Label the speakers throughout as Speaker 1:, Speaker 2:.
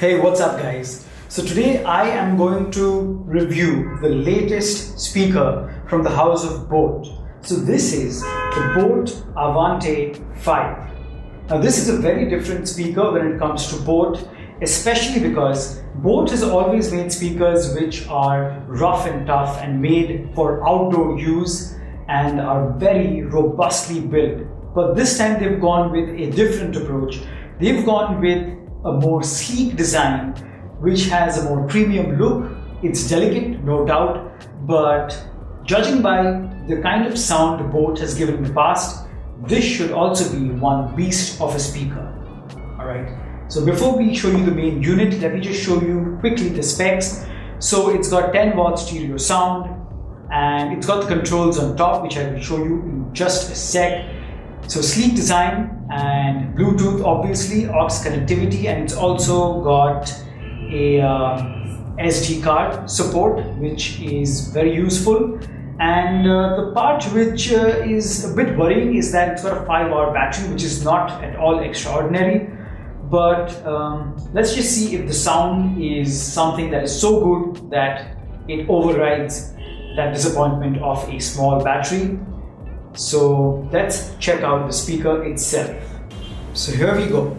Speaker 1: Hey, what's up guys? So today I am going to review the latest speaker from the house of boAt. So this is the boAt Aavante 5. Now this is a very different speaker when it comes to boAt, especially because boAt has always made speakers which are rough and tough and made for outdoor use and are very robustly built. But this time they've gone with a different approach. They've gone with a more sleek design which has a more premium look. It's delicate, no doubt, but judging by the kind of sound boAt has given in the past, this should also be one beast of a speaker. Alright, so before we show you the main unit, let me just show you quickly the specs. So it's got 10 watt stereo sound and it's got the controls on top, which I will show you in just a sec. So sleek design and Bluetooth, obviously, aux connectivity, and it's also got a SD card support, which is very useful. And the part which is a bit worrying is that it's got a 5-hour battery, which is not at all extraordinary. But let's just see if the sound is something that is so good that it overrides that disappointment of a small battery. So let's check out the speaker itself. So here we go.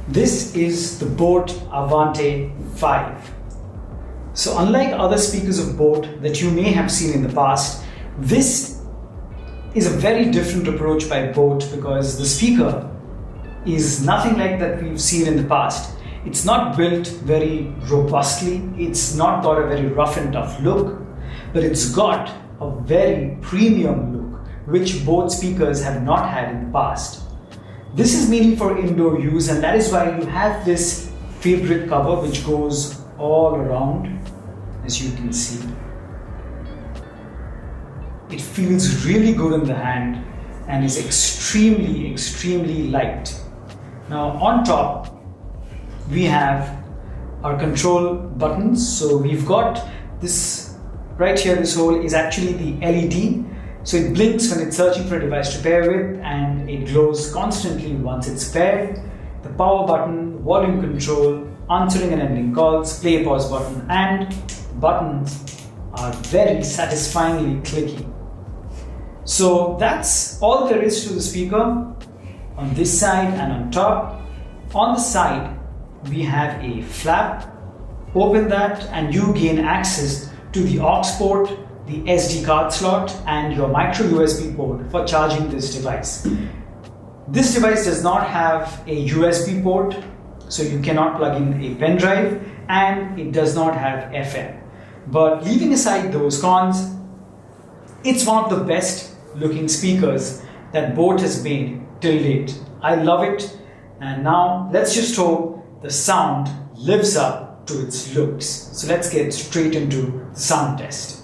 Speaker 1: This is the boAt Aavante 5. So unlike other speakers of boAt that you may have seen in the past, this is a very different approach by boAt because the speaker is nothing like that we've seen in the past. It's not built very robustly, it's not got a very rough and tough look, but it's got a very premium look which boAt speakers have not had in the past. This is mainly for indoor use, and that is why you have this fabric cover which goes all around, as you can see. It feels really good in the hand and is extremely light. Now on top we have our control buttons. So we've got this right here, this hole is actually the LED. So it blinks when it's searching for a device to pair with, and it glows constantly once it's paired. The power button, volume control, answering and ending calls, play pause button, and buttons are very satisfyingly clicky. So that's all there is to the speaker on this side and on top. On the side we have a flap. Open that and you gain access to the aux port, the SD card slot, and your micro USB port for charging this device. This device does not have a USB port, so you cannot plug in a pen drive, and it does not have FM. But leaving aside those cons, it's one of the best looking speakers that boAt has made till date. I love it, and now let's just hope the sound lives up to its looks. So let's get straight into the sound test.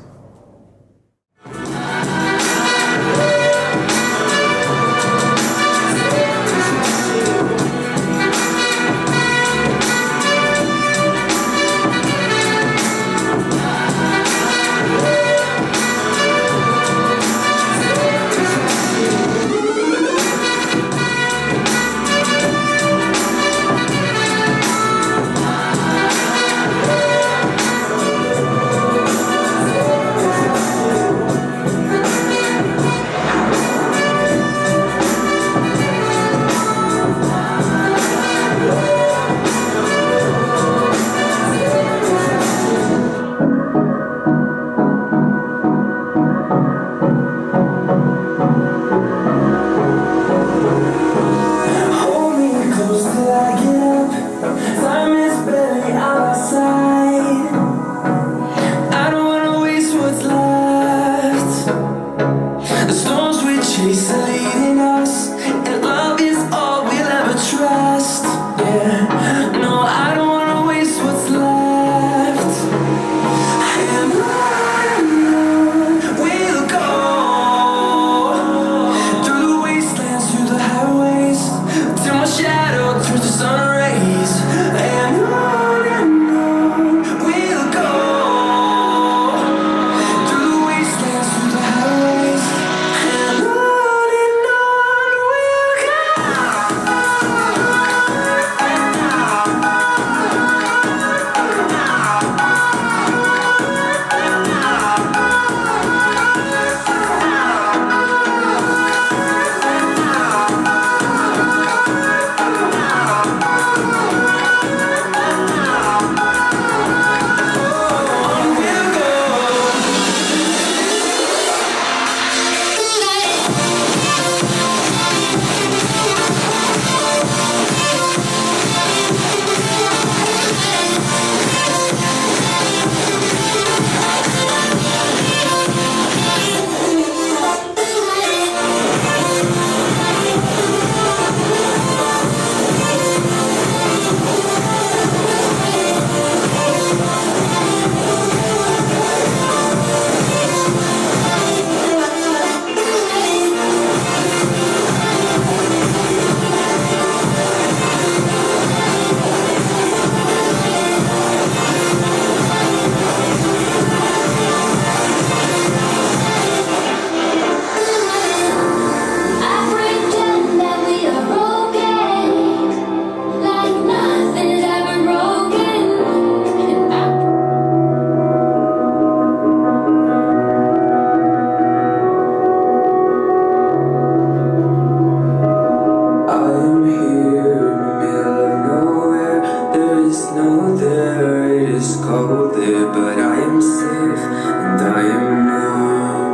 Speaker 2: know the rate is cold there, but I am safe and I am numb.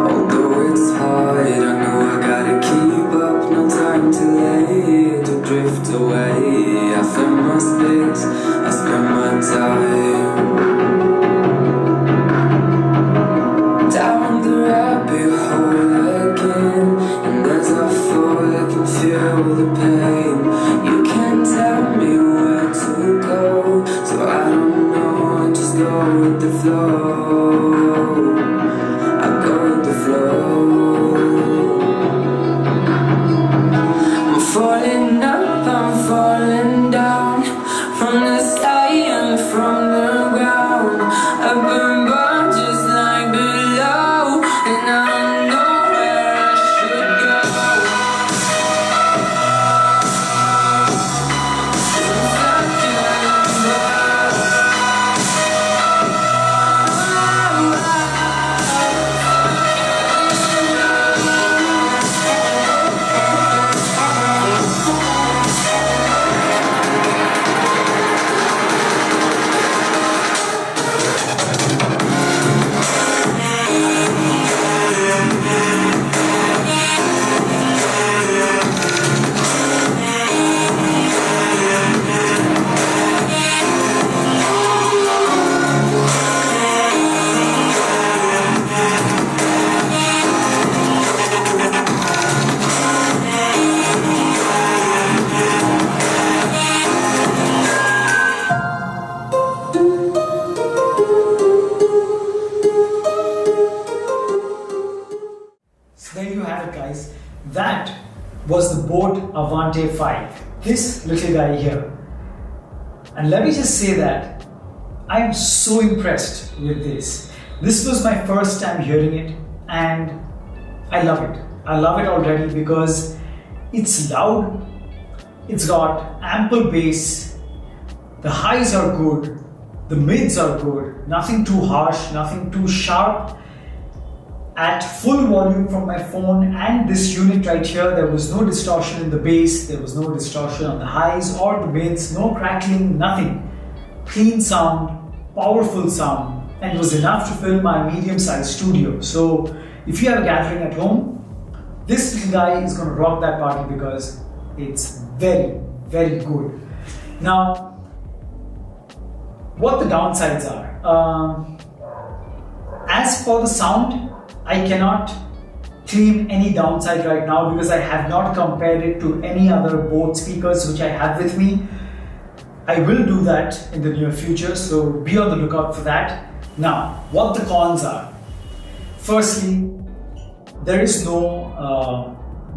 Speaker 2: Although it's hard, I know I gotta keep up, no time to lay to drift away. I find my space, I spend my time down the rabbit hole again, and as I fall I can feel the pain. You can't tell me where to go, so I don't know, I just go with the flow. I go with the flow. I'm falling up, I'm falling down, from the sky and from the ground. I burn bright just like below, and I know where I should go.
Speaker 1: So there you have it, guys. That was the boAt Aavante 5. This little guy here. And let me just say that I am so impressed with this. This was my first time hearing it, and I love it. I love it already because it's loud, it's got ample bass, the highs are good, the mids are good, nothing too harsh, nothing too sharp. At full volume from my phone and this unit right here, there was no distortion in the bass, there was no distortion on the highs or the mids, no crackling, nothing. Clean sound, powerful sound, and it was enough to fill my medium-sized studio. So if you have a gathering at home, this little guy is going to rock that party because it's very, very good. Now, what the downsides are. As for the sound, I cannot claim any downside right now because I have not compared it to any other boAt speakers which I have with me. I will do that in the near future, so be on the lookout for that. Now, what the cons are. Firstly, there is no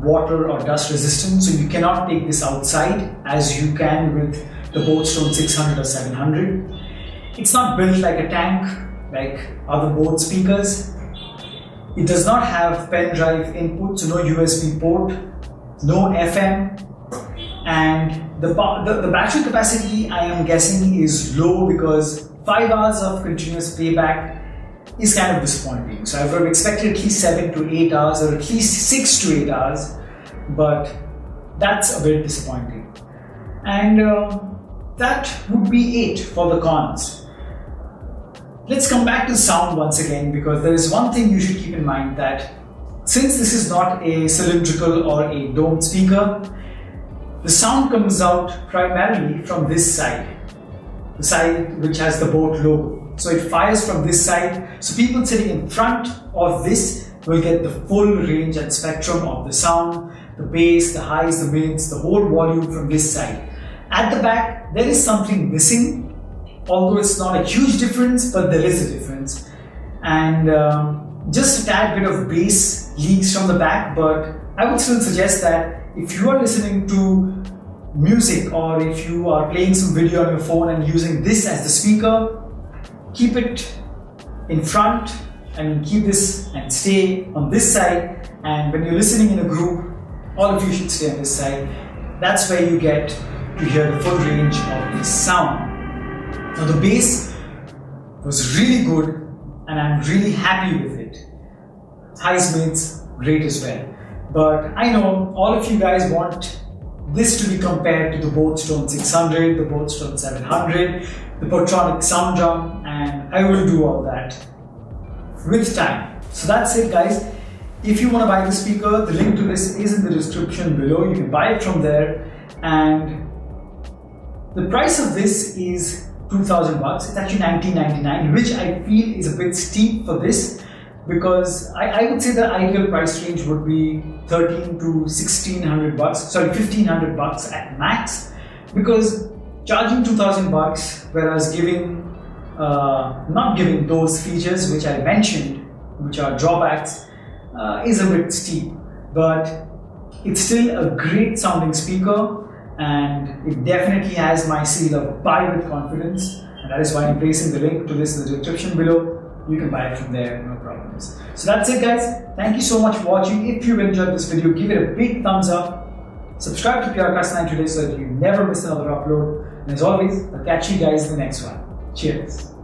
Speaker 1: water or dust resistance, so you cannot take this outside as you can with the boAt 600 or 700. It's not built like a tank like other boAt speakers. It does not have pen drive input, so no USB port, no FM, and the battery capacity I am guessing is low because 5 hours of continuous playback is kind of disappointing. So I would have expected at least 7 to 8 hours or at least 6 to 8 hours, but that's a bit disappointing. And that would be it for the cons. Let's come back to sound once again, because there is one thing you should keep in mind, that since this is not a cylindrical or a domed speaker, the sound comes out primarily from this side, the side which has the boAt logo. So it fires from this side, so people sitting in front of this will get the full range and spectrum of the sound, the bass, the highs, the mids, the whole volume from this side. At the back, there is something missing. Although it's not a huge difference, but there is a difference. And just a tad bit of bass leaks from the back, but I would still suggest that if you are listening to music or if you are playing some video on your phone and using this as the speaker, keep it in front. I mean, keep this and stay on this side. And when you're listening in a group, all of you should stay on this side. That's where you get to hear the full range of the sound. Now the bass was really good and I'm really happy with it. Highs, mids, great as well. But I know all of you guys want this to be compared to the boAt Stone 600, the boAt Stone 700, the Portronic sound drum, and I will do all that with time. So that's it, guys. If you want to buy the speaker, the link to this is in the description below. You can buy it from there, and the price of this is 2,000 bucks. It's actually $19.99, which I feel is a bit steep for this, because I would say the ideal price range would be 1,300 to 1,600 bucks. Sorry, 1,500 bucks at max, because charging 2,000 bucks, whereas not giving those features which I mentioned, which are drawbacks, is a bit steep. But it's still a great sounding speaker, and it definitely has my seal of buy with confidence, and that is why I'm placing the link to this in the description below. You can buy it from there, no problems. So that's it, guys. Thank you so much for watching. If you've enjoyed this video, give it a big thumbs up. Subscribe to PRcast9 today so that you never miss another upload. And as always, I'll catch you guys in the next one. Cheers.